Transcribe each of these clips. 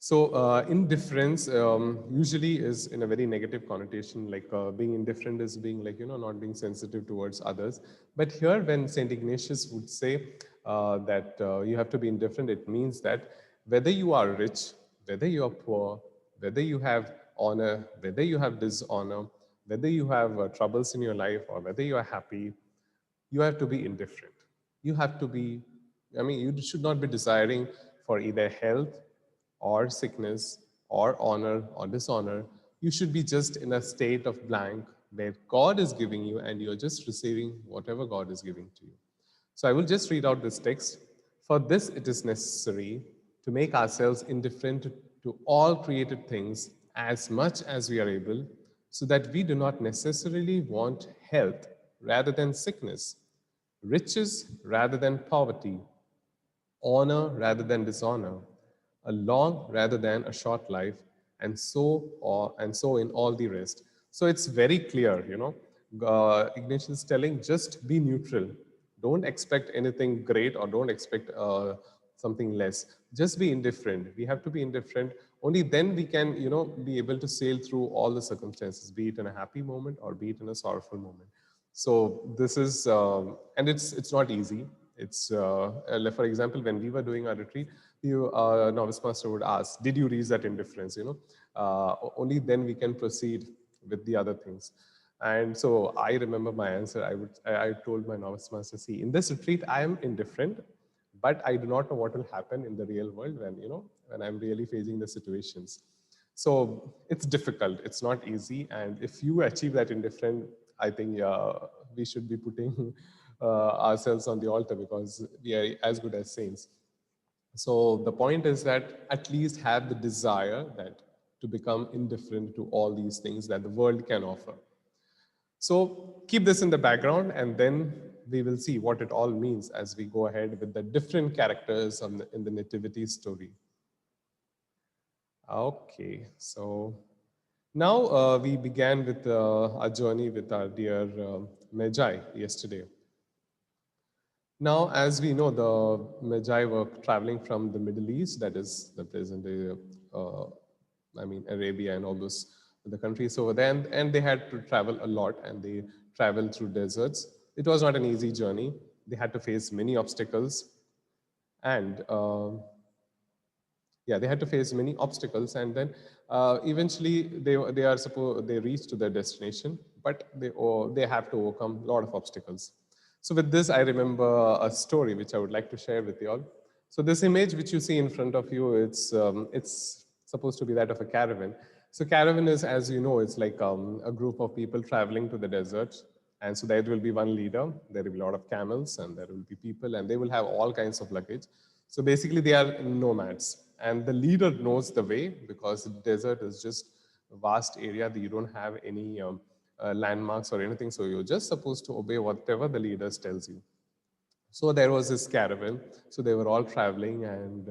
So indifference usually is in a very negative connotation, like being indifferent is being like, not being sensitive towards others. But here when St. Ignatius would say that you have to be indifferent, it means that whether you are rich, whether you are poor, whether you have honor, whether you have dishonor, whether you have troubles in your life or whether you are happy, you have to be indifferent. You have to be, I mean, you should not be desiring for either health or sickness or honor or dishonor. You should be just in a state of blank where God is giving you and you're just receiving whatever God is giving to you. So I will just read out this text. For this, it is necessary to make ourselves indifferent to all created things as much as we are able, so that we do not necessarily want health rather than sickness, riches rather than poverty, honor rather than dishonor, a long rather than a short life, and so in all the rest. So it's very clear, Ignatius is telling just be neutral. Don't expect anything great or don't expect something less. Just be indifferent. We have to be indifferent. Only then we can, be able to sail through all the circumstances, be it in a happy moment or be it in a sorrowful moment. So this is, and it's not easy. It's, for example, when we were doing our retreat, you, novice master would ask, did you reach that indifference? Only then we can proceed with the other things. And so I remember my answer. I told my novice master, see, in this retreat, I am indifferent, but I do not know what will happen in the real world when, when I'm really facing the situations. So it's difficult. It's not easy. And if you achieve that indifferent, I think we should be putting ourselves on the altar because we are as good as saints. So the point is that at least have the desire that to become indifferent to all these things that the world can offer. So keep this in the background and then we will see what it all means as we go ahead with the different characters in the nativity story. Okay, so now we began with our journey with our dear Magi yesterday. Now, as we know, the Magi were traveling from the Middle East, that is the present day, Arabia and all those the countries over there, and they had to travel a lot, and they traveled through deserts. It was not an easy journey. They had to face many obstacles, and yeah, they had to face many obstacles, and then eventually they reach to their destination, but they have to overcome a lot of obstacles. So with this, I remember a story which I would like to share with you all. So this image which you see in front of you, it's supposed to be that of a caravan. So caravan is, as you know, it's like a group of people traveling to the desert. And so there will be one leader, there will be a lot of camels, and there will be people, and they will have all kinds of luggage. So basically, they are nomads, and the leader knows the way because the desert is just a vast area that you don't have any landmarks or anything. So you're just supposed to obey whatever the leader tells you. So there was this caravan. So they were all traveling, and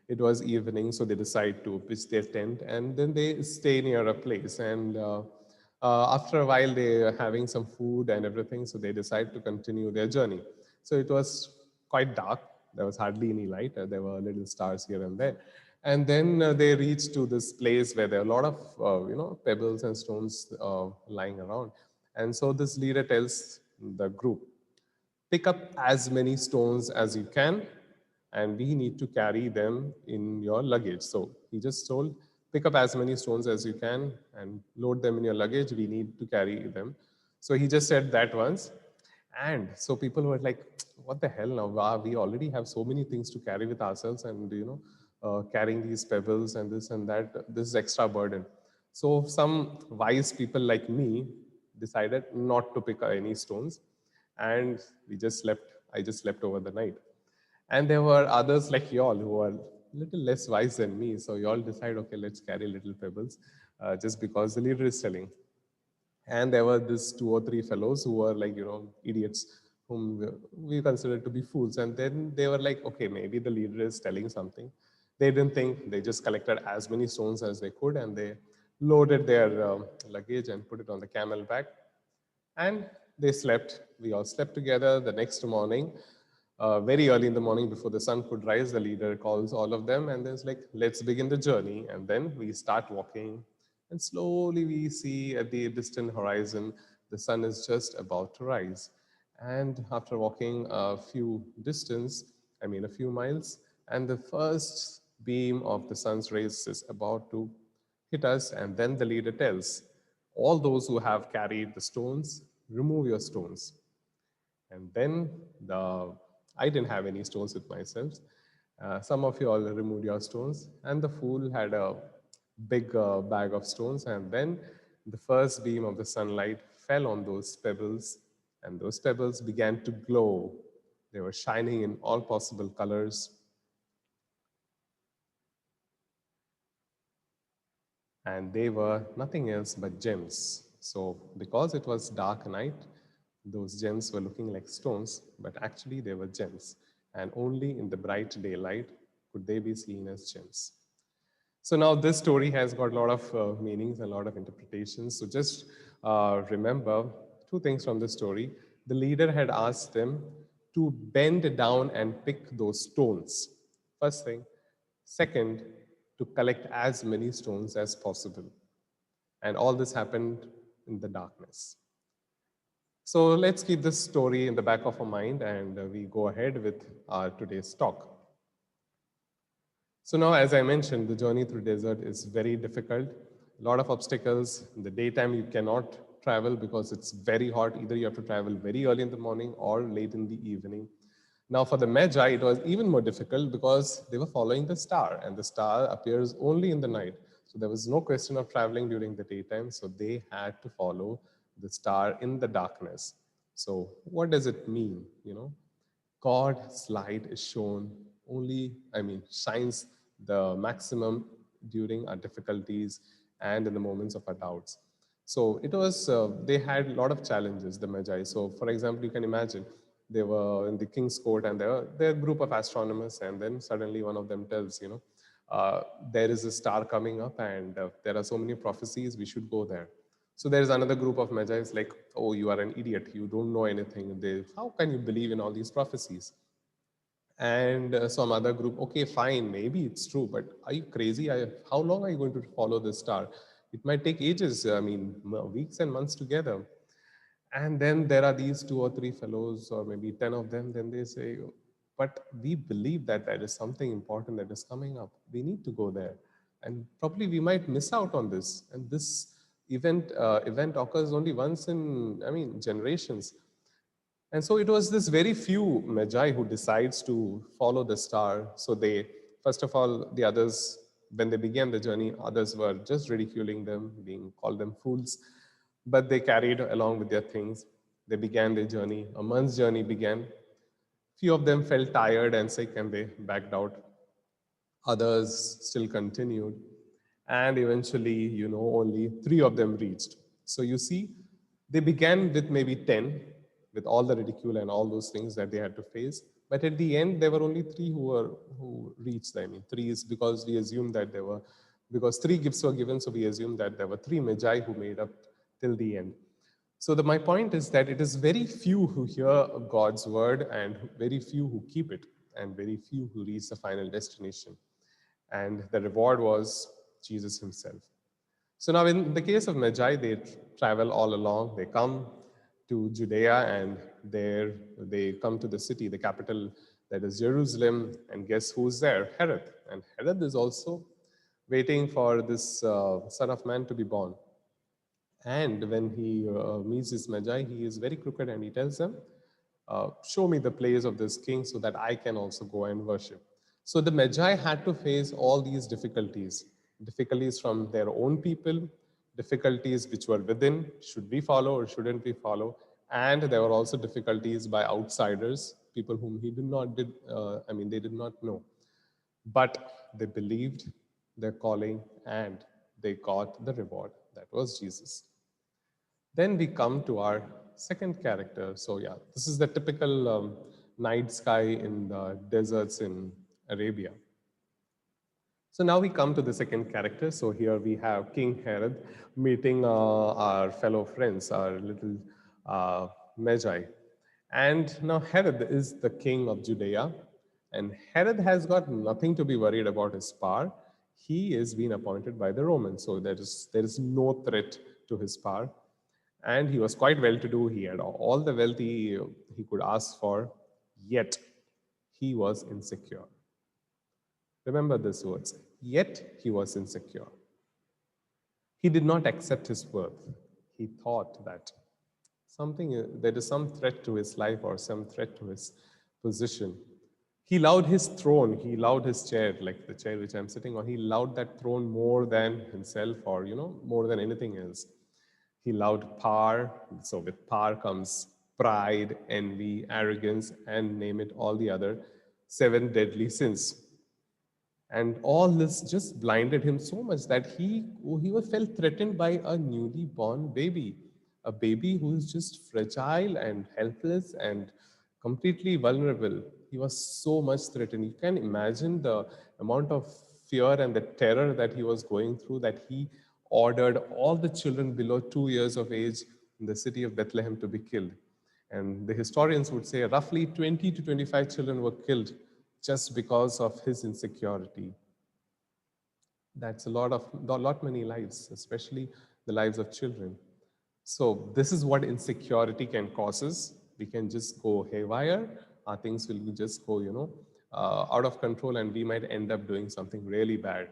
it was evening. So they decide to pitch their tent, and then they stay near a place. And after a while, they are having some food and everything. So they decide to continue their journey. So it was quite dark. There was hardly any light. There were little stars here and there. And then they reached to this place where there are a lot of pebbles and stones lying around. And so this leader tells the group, pick up as many stones as you can, and we need to carry them in your luggage. So he just told, pick up as many stones as you can and load them in your luggage. We need to carry them. So he just said that once. And so people were like, what the hell now? Wow, we already have so many things to carry with ourselves, and carrying these pebbles and this and that, this is extra burden. So some wise people like me decided not to pick any stones, and we just slept. I just slept over the night. And there were others like y'all who are a little less wise than me. So y'all decide, okay, let's carry little pebbles just because the leader is telling. And there were these two or three fellows who were like, idiots whom we considered to be fools. And then they were like, okay, maybe the leader is telling something. They didn't think. They just collected as many stones as they could, and they loaded their luggage and put it on the camel back. And they slept. We all slept together. The next morning, Very early in the morning before the sun could rise, the leader calls all of them and there's like, let's begin the journey. And then we start walking and slowly we see at the distant horizon, the sun is just about to rise. And after walking a few distance, a few miles, and the first beam of the sun's rays is about to hit us. And then the leader tells all those who have carried the stones, remove your stones. And then I didn't have any stones with myself. Some of you all removed your stones, and the fool had a big bag of stones. And then the first beam of the sunlight fell on those pebbles, and those pebbles began to glow. They were shining in all possible colors, and they were nothing else but gems. So, because it was dark night, those gems were looking like stones, but actually they were gems. And only in the bright daylight could they be seen as gems. So now this story has got a lot of meanings and a lot of interpretations. So just remember two things from the story. The leader had asked them to bend down and pick those stones. First thing. Second, to collect as many stones as possible. And all this happened in the darkness. So let's keep this story in the back of our mind and we go ahead with our today's talk. So now, as I mentioned, the journey through desert is very difficult. A lot of obstacles. In the daytime, you cannot travel because it's very hot. Either you have to travel very early in the morning or late in the evening. Now, for the Magi, it was even more difficult because they were following the star, and the star appears only in the night. So there was no question of traveling during the daytime. So they had to follow the star in the darkness. So what does it mean? God's light is shown only, shines the maximum during our difficulties and in the moments of our doubts. So it was, they had a lot of challenges, the Magi. So, for example, you can imagine they were in the king's court and they're a group of astronomers, and then suddenly one of them tells, there is a star coming up and there are so many prophecies, we should go there. So there is another group of magi is like, oh, you are an idiot, you don't know anything. How can you believe in all these prophecies? And some other group, okay, fine, maybe it's true, but are you crazy? How long are you going to follow this star? It might take ages, weeks and months together. And then there are these two or three fellows, or maybe 10 of them, then they say, but we believe that there is something important that is coming up. We need to go there. And probably we might miss out on this. And this event occurs only once in, generations. And so it was this very few magi who decides to follow the star. So they, first of all, the others, when they began the journey, others were just ridiculing them, being called them fools. But they carried along with their things. They began their journey. A month's journey began. Few of them felt tired and sick and they backed out. Others still continued. And eventually, only three of them reached. So you see, they began with maybe 10, with all the ridicule and all those things that they had to face. But at the end, there were only three who reached. Three is because we assume that there were, because three gifts were given, so we assume that there were three magi who made up till the end. So my point is that it is very few who hear God's word and very few who keep it and very few who reach the final destination. And the reward was Jesus himself. So now in the case of Magi, they travel all along. They come to Judea and there they come to the city, the capital, that is Jerusalem. And guess who's there? Herod. And Herod is also waiting for this Son of Man to be born. And when he meets this Magi, he is very crooked and he tells them, show me the place of this king so that I can also go and worship. So the Magi had to face all these difficulties, difficulties from their own people, difficulties which were within, should we follow or shouldn't we follow? And there were also difficulties by outsiders, people whom he did not did, they did not know. But they believed their calling and they got the reward. That was Jesus. Then we come to our second character. So yeah, this is the typical night sky in the deserts in Arabia. So now we come to the second character. So here we have King Herod meeting our fellow friends, our little Magi. And now Herod is the king of Judea, and Herod has got nothing to be worried about his power. He is being appointed by the Romans, so there is no threat to his power. And he was quite well to do. He had all the wealth he could ask for, yet he was insecure. Remember these words. Yet he was insecure. He did not accept his worth. He thought that there is some threat to his life or some threat to his position. He loved his throne. He loved his chair, like the chair which I'm sitting on. He loved that throne more than himself, or more than anything else. He loved power. So with power comes pride, envy, arrogance, and name it, all the other seven deadly sins. And all this just blinded him so much that he was felt threatened by a newly born baby, a baby who is just fragile and helpless and completely vulnerable. He was so much threatened. You can imagine the amount of fear and the terror that he was going through, that he ordered all the children below 2 years of age in the city of Bethlehem to be killed. And the historians would say roughly 20 to 25 children were killed just because of his insecurity. That's a lot many lives, especially the lives of children. So this is what insecurity can cause us. We can just go haywire. Our things will just go, out of control, and we might end up doing something really bad.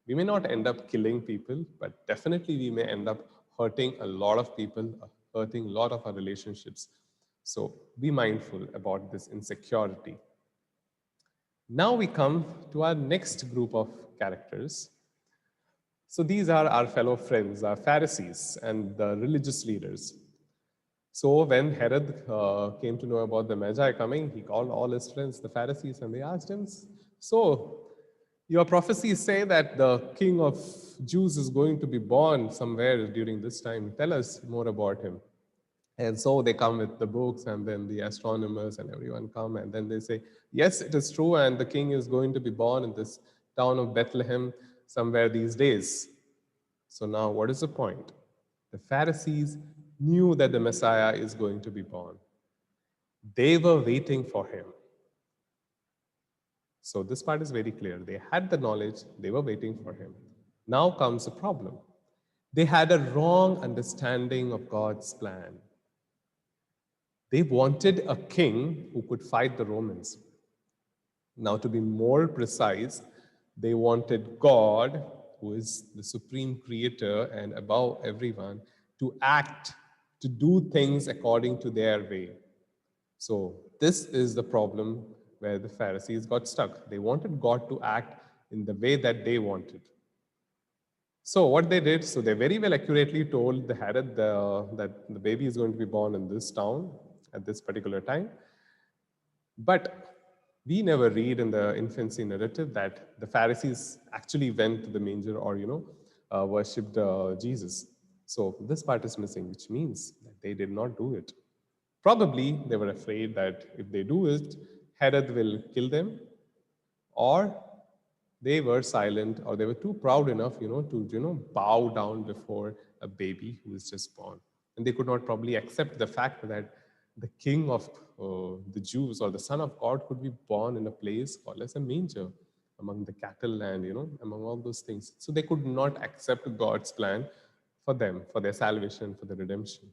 We may not end up killing people, but definitely we may end up hurting a lot of people, hurting a lot of our relationships. So be mindful about this insecurity. Now we come to our next group of characters. So these are our fellow friends, our Pharisees and the religious leaders. So when Herod came to know about the Magi coming, he called all his friends, the Pharisees, and they asked him, "So your prophecies say that the King of Jews is going to be born somewhere during this time. Tell us more about him." And so they come with the books, and then the astronomers and everyone come, and then they say, "Yes, it is true, and the king is going to be born in this town of Bethlehem somewhere these days." So now, what is the point? The Pharisees knew that the Messiah is going to be born. They were waiting for him. So this part is very clear. They had the knowledge, they were waiting for him. Now comes a problem. They had a wrong understanding of God's plan. They wanted a king who could fight the Romans. Now, to be more precise, they wanted God, who is the supreme creator and above everyone, to act, to do things according to their way. So, this is the problem where the Pharisees got stuck. They wanted God to act in the way that they wanted. So, what they did, so they very well accurately told the Herod that the baby is going to be born in this town at this particular time. But we never read in the infancy narrative that the Pharisees actually went to the manger or, worshipped Jesus. So this part is missing, which means that they did not do it. Probably they were afraid that if they do it, Herod will kill them, or they were silent, or they were too proud enough, to, bow down before a baby who is just born. And they could not probably accept the fact that the king of the Jews, or the son of God, could be born in a place called as a manger among the cattle and, among all those things. So they could not accept God's plan for them, for their salvation, for the redemption.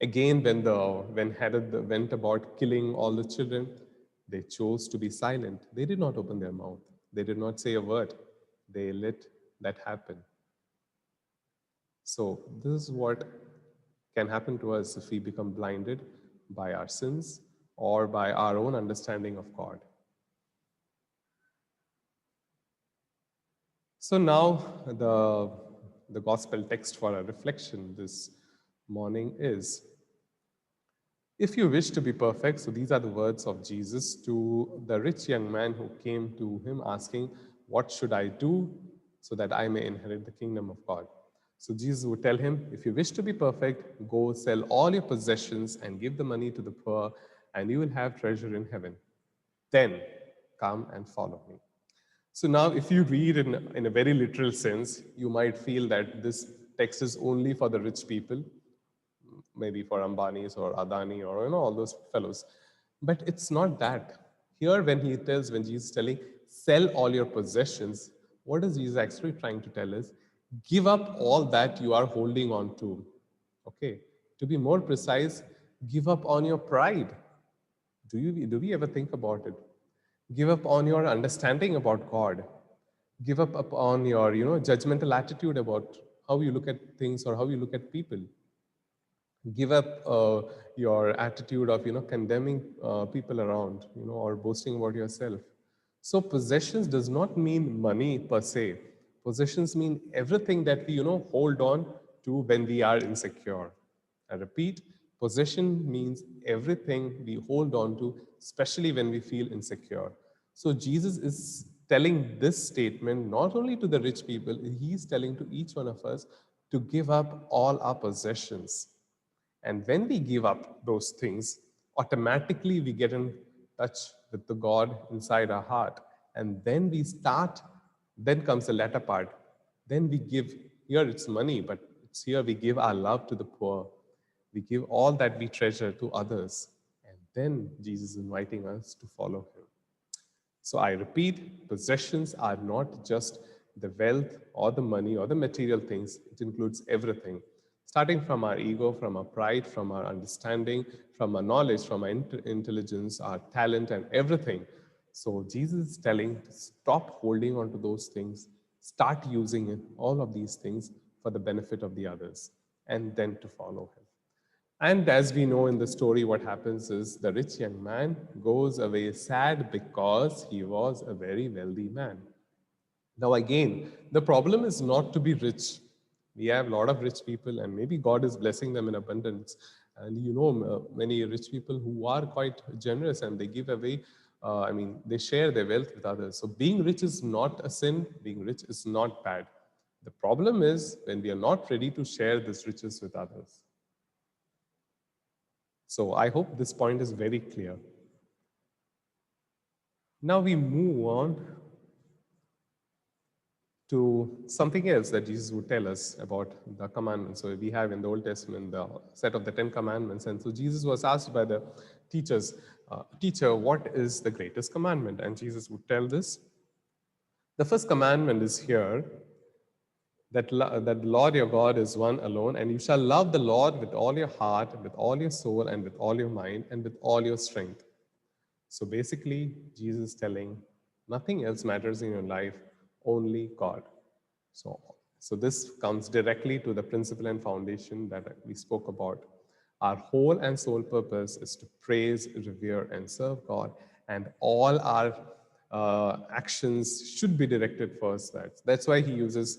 Again, when Herod went about killing all the children, they chose to be silent. They did not open their mouth. They did not say a word. They let that happen. So this is what can happen to us if we become blinded by our sins or by our own understanding of God. So now the gospel text for our reflection this morning is, "If you wish to be perfect," so these are the words of Jesus to the rich young man who came to him asking, "What should I do so that I may inherit the kingdom of God?" So Jesus would tell him, "If you wish to be perfect, go sell all your possessions and give the money to the poor, and you will have treasure in heaven. Then come and follow me." So now, if you read in a very literal sense, you might feel that this text is only for the rich people. maybe for Ambani's or Adani or all those fellows. But it's not that. Here, when Jesus is telling, sell all your possessions, what is Jesus actually trying to tell us? Give up all that you are holding on to. Okay. To be more precise, give up on your pride. Do we ever think about it? Give up on your understanding about God. Give up on your judgmental attitude about how you look at things or how you look at people. Give up your attitude of condemning people around, or boasting about yourself. So possessions does not mean money per se. Possessions mean everything that we hold on to when we are insecure. I repeat, possession means everything we hold on to, especially when we feel insecure. So Jesus is telling this statement not only to the rich people, he's telling to each one of us to give up all our possessions. And when we give up those things, automatically we get in touch with the God inside our heart. And then comes the latter part. Then we give, here it's money, but it's here we give our love to the poor. We give all that we treasure to others. And then Jesus is inviting us to follow him. So I repeat, possessions are not just the wealth or the money or the material things, it includes everything. Starting from our ego, from our pride, from our understanding, from our knowledge, from our intelligence, our talent, and everything. So Jesus is telling to stop holding on to those things, start using it, all of these things for the benefit of the others, and then to follow him. And as we know in the story, what happens is the rich young man goes away sad because he was a very wealthy man. Now, again, the problem is not to be rich. We have a lot of rich people, and maybe God is blessing them in abundance. And many rich people who are quite generous and they give away, they share their wealth with others. So, being rich is not a sin, being rich is not bad. The problem is when we are not ready to share this riches with others. So I hope this point is very clear. Now we move on to something else that Jesus would tell us about the commandments. So we have in the Old Testament the set of the 10 commandments. And so Jesus was asked by the teachers, teacher, what is the greatest commandment? And Jesus would tell this. The first commandment is here that the Lord your God is one alone, and you shall love the Lord with all your heart, with all your soul, and with all your mind, and with all your strength. So basically, Jesus is telling nothing else matters in your life, only God. So this comes directly to the principle and foundation that we spoke about. Our whole and sole purpose is to praise, revere, and serve God, and all our actions should be directed first. That's why he uses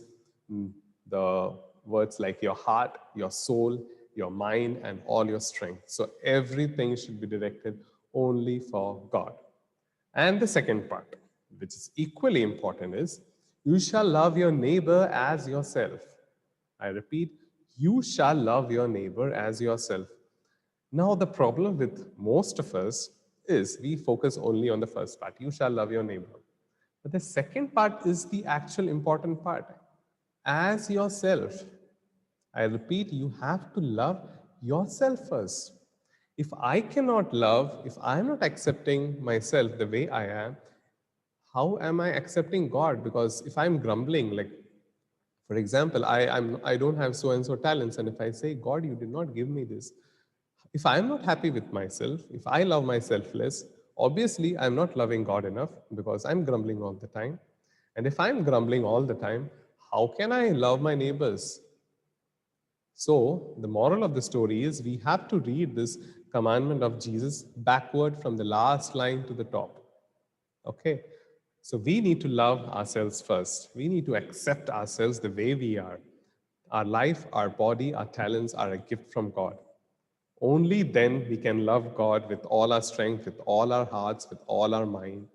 the words like your heart, your soul, your mind, and all your strength. So everything should be directed only for God. And the second part, which is equally important, is you shall love your neighbor as yourself. I repeat, you shall love your neighbor as yourself. Now, the problem with most of us is we focus only on the first part, you shall love your neighbor. But the second part is the actual important part, as yourself. I repeat, you have to love yourself first. If I cannot love, if I'm not accepting myself the way I am, how am I accepting God? Because if I'm grumbling, like for example, I don't have so and so talents, and if I say, God, you did not give me this, if I'm not happy with myself, if I love myself less, obviously I'm not loving God enough because I'm grumbling all the time. And if I'm grumbling all the time, how can I love my neighbors? So, the moral of the story is we have to read this commandment of Jesus backward from the last line to the top. Okay? So, we need to love ourselves first. We need to accept ourselves the way we are. Our life, our body, our talents are a gift from God. Only then we can love God with all our strength, with all our hearts, with all our mind.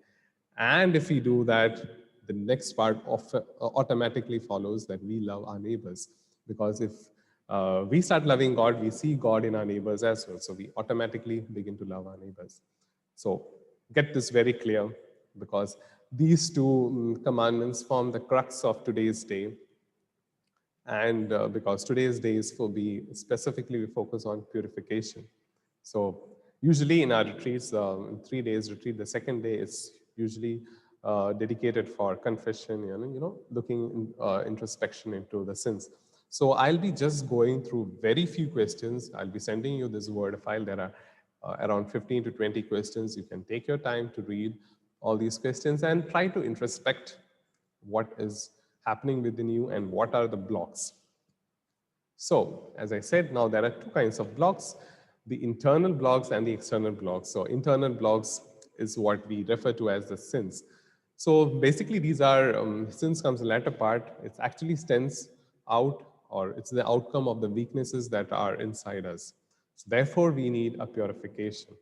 And if we do that, the next part automatically follows that we love our neighbors. Because if we start loving God, we see God in our neighbors as well. So we automatically begin to love our neighbors. So get this very clear because these two commandments form the crux of today's day. And because today's day is for be specifically we focus on purification. So usually in our retreats, in 3 days retreat, the second day is usually dedicated for confession, looking introspection into the sins. So I'll be just going through very few questions. I'll be sending you this Word file. There are around 15 to 20 questions. You can take your time to read all these questions and try to introspect what is happening within you and what are the blocks. So, as I said, now there are two kinds of blocks, the internal blocks and the external blocks. So, internal blocks is what we refer to as the sins. So, basically, these are sins comes the latter part. It actually stems out, or it's the outcome of the weaknesses that are inside us. So, therefore, we need a purification.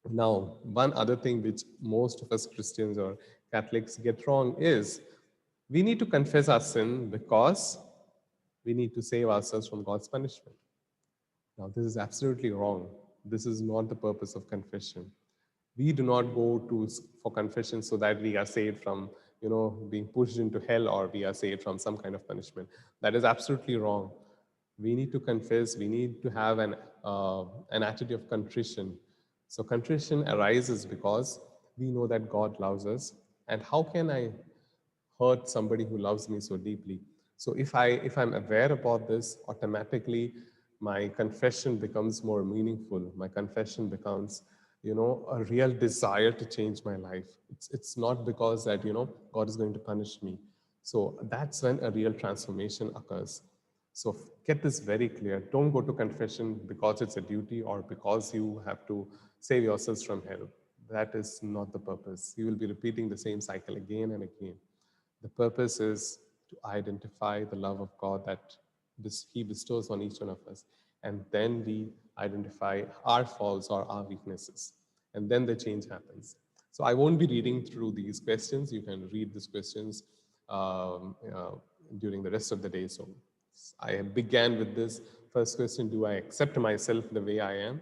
Now, one other thing which most of us Christians or Catholics get wrong is we need to confess our sin because we need to save ourselves from God's punishment. Now, this is absolutely wrong. This is not the purpose of confession. We do not go to for confession so that we are saved from, being pushed into hell or we are saved from some kind of punishment. That is absolutely wrong. We need to confess. We need to have an attitude of contrition. So contrition arises because we know that God loves us. And how can I hurt somebody who loves me so deeply? So if I'm aware about this, automatically my confession becomes more meaningful. My confession becomes, a real desire to change my life. It's not because that, God is going to punish me. So that's when a real transformation occurs. So get this very clear. Don't go to confession because it's a duty or because you have to save yourselves from hell. That is not the purpose. You will be repeating the same cycle again and again. The purpose is to identify the love of God that He bestows on each one of us. And then we identify our faults or our weaknesses. And then the change happens. So I won't be reading through these questions. You can read these questions during the rest of the day. So I began with this first question: do I accept myself the way I am?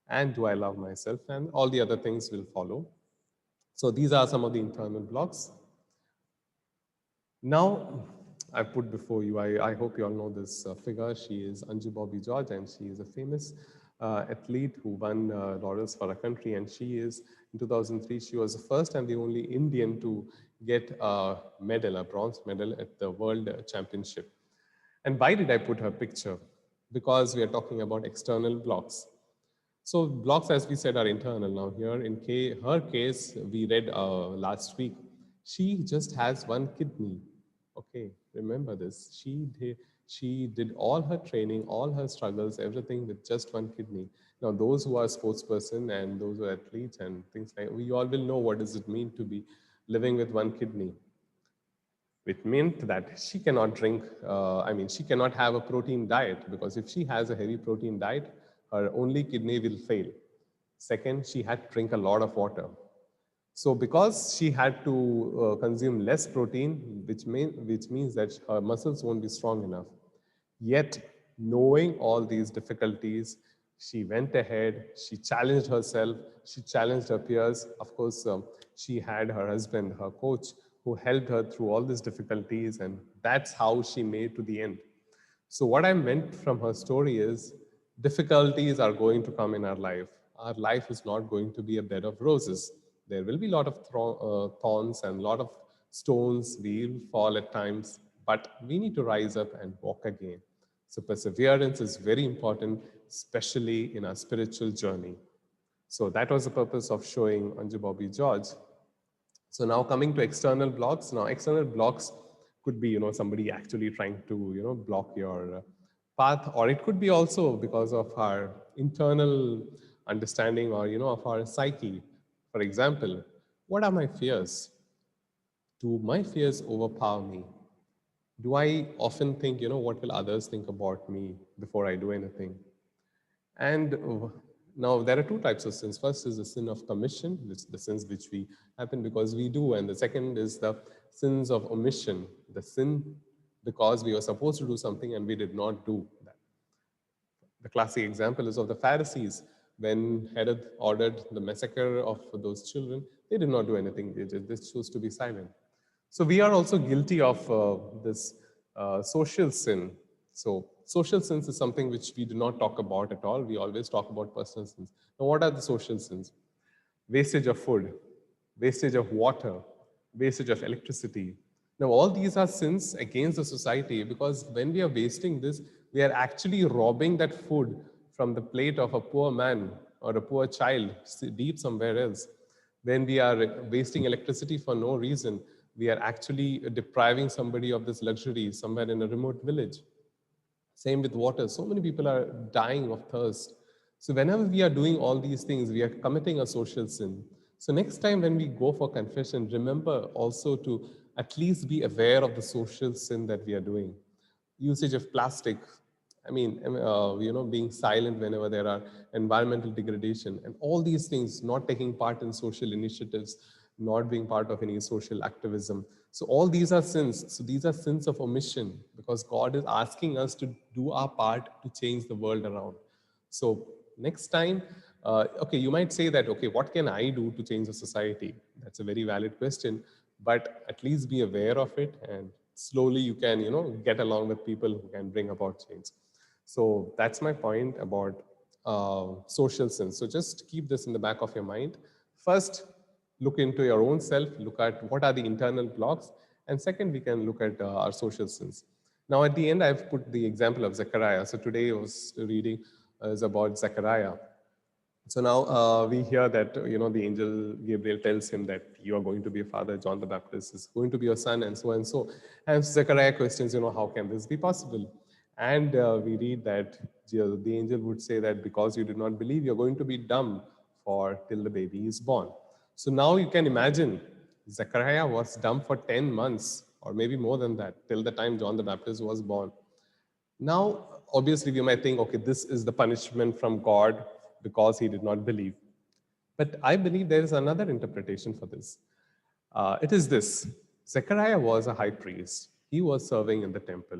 And do I love myself? And all the other things will follow. So these are some of the internal blocks. Now, I put before you, I hope you all know this figure. She is Anju Bobby George, and she is a famous athlete who won laurels for her country. And she is, in 2003, she was the first and the only Indian to get a medal, a bronze medal at the World Championship. And why did I put her picture? Because we are talking about external blocks. So blocks, as we said, are internal. Now here in her case, we read last week, she just has one kidney. Okay, remember this. She did all her training, all her struggles, everything with just one kidney. Now those who are sports person and those who are athletes and things like, we all will know what does it mean to be living with one kidney. It meant that she cannot drink, she cannot have a protein diet, because if she has a heavy protein diet, her only kidney will fail. Second, she had to drink a lot of water. So because she had to consume less protein, which means that her muscles won't be strong enough. Yet, knowing all these difficulties, she went ahead, she challenged herself, she challenged her peers. Of course, she had her husband, her coach, who helped her through all these difficulties, and that's how she made to the end. So, what I meant from her story is difficulties are going to come in our life. Our life is not going to be a bed of roses. There will be a lot of thorns and a lot of stones. We will fall at times, but we need to rise up and walk again. So, perseverance is very important, especially in our spiritual journey. So, that was the purpose of showing Anju Bobby George. So now coming to external blocks. Now external blocks could be, somebody actually trying to, block your path, or it could be also because of our internal understanding or, of our psyche. For example, what are my fears? Do my fears overpower me? Do I often think, what will others think about me before I do anything? And now there are two types of sins. First is the sin of commission, which the sins which we happen because we do, and the second is the sins of omission, the sin because we were supposed to do something and we did not do that. The classic example is of the Pharisees. When Herod ordered the massacre of those children, they did not do anything. They chose to be silent. So we are also guilty of this social sin. So social sins is something which we do not talk about at all. We always talk about personal sins. Now, what are the social sins? Wastage of food, wastage of water, wastage of electricity. Now, all these are sins against the society because when we are wasting this, we are actually robbing that food from the plate of a poor man or a poor child deep somewhere else. When we are wasting electricity for no reason, we are actually depriving somebody of this luxury somewhere in a remote village. Same with water. So many people are dying of thirst. So whenever we are doing all these things, we are committing a social sin. So next time when we go for confession, remember also to at least be aware of the social sin that we are doing. Usage of plastic. I mean, being silent whenever there are environmental degradation and all these things, not taking part in social initiatives, not being part of any social activism. So all these are sins. So these are sins of omission because God is asking us to do our part to change the world around. So next time, okay, you might say that, okay, what can I do to change the society? That's a very valid question, but at least be aware of it and slowly you can, get along with people who can bring about change. So that's my point about social sins. So just keep this in the back of your mind. First, look into your own self, look at what are the internal blocks, and second, we can look at our social sins. Now, at the end, I've put the example of Zechariah. So today I was reading is about Zechariah. So now we hear that the angel Gabriel tells him that you are going to be a father. John the Baptist is going to be your son, and so and so. And Zechariah questions, how can this be possible? And we read that the angel would say that because you did not believe, you're going to be dumb for till the baby is born. So now you can imagine Zechariah was dumb for 10 months, or maybe more than that, till the time John the Baptist was born. Now, obviously, we might think, okay, this is the punishment from God because he did not believe. But I believe there is another interpretation for this. It is this: Zechariah was a high priest, he was serving in the temple.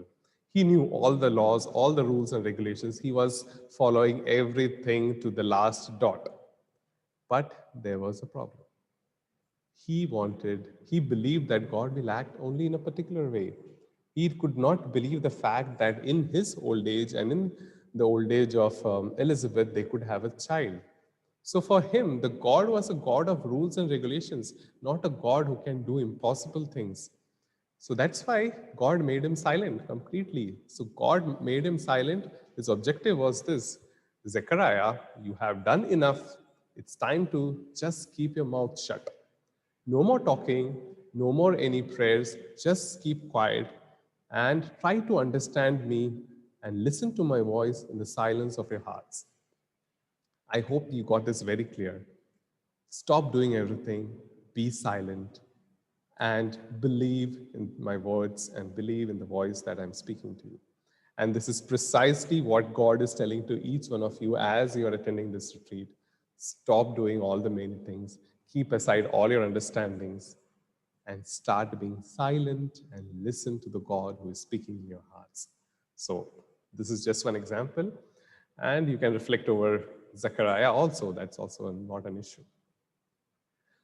He knew all the laws, all the rules and regulations. He was following everything to the last dot. But there was a problem. He believed that God will act only in a particular way. He could not believe the fact that in his old age and in the old age of Elizabeth, they could have a child. So for him, the God was a God of rules and regulations, not a God who can do impossible things. So that's why God made him silent completely. So God made him silent. His objective was this: Zechariah, you have done enough. It's time to just keep your mouth shut. No more talking, no more any prayers, just keep quiet and try to understand me and listen to my voice in the silence of your hearts. I hope you got this very clear. Stop doing everything, be silent, and believe in my words and believe in the voice that I'm speaking to you. And this is precisely what God is telling to each one of you as you are attending this retreat. Stop doing all the many things, keep aside all your understandings, and start being silent and listen to the God who is speaking in your hearts. So, this is just one example, and you can reflect over Zechariah also. That's also not an issue.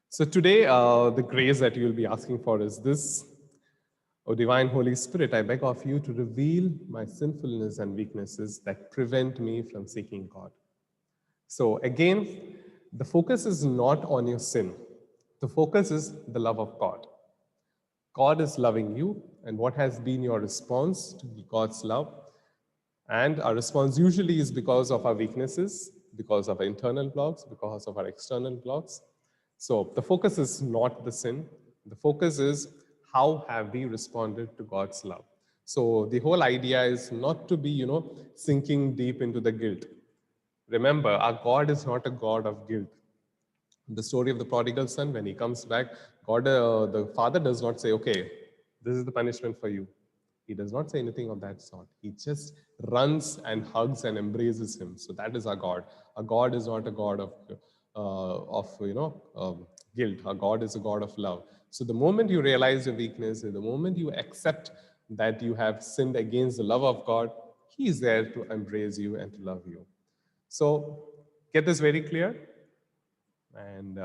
So, today, the grace that you'll be asking for is this: O divine Holy Spirit, I beg of you to reveal my sinfulness and weaknesses that prevent me from seeking God. So, again, the focus is not on your sin, the focus is the love of God. God is loving you, and what has been your response to God's love? And our response usually is because of our weaknesses, because of our internal blocks, because of our external blocks. So the focus is not the sin. The focus is how have we responded to God's love. So the whole idea is not to be, sinking deep into the guilt. Remember, our God is not a God of guilt. The story of the prodigal son, when he comes back, God, the father does not say, okay, this is the punishment for you. He does not say anything of that sort. He just runs and hugs and embraces him. So that is our God. Our God is not a God of guilt. Our God is a God of love. So the moment you realize your weakness, the moment you accept that you have sinned against the love of God, He is there to embrace you and to love you. So get this very clear. And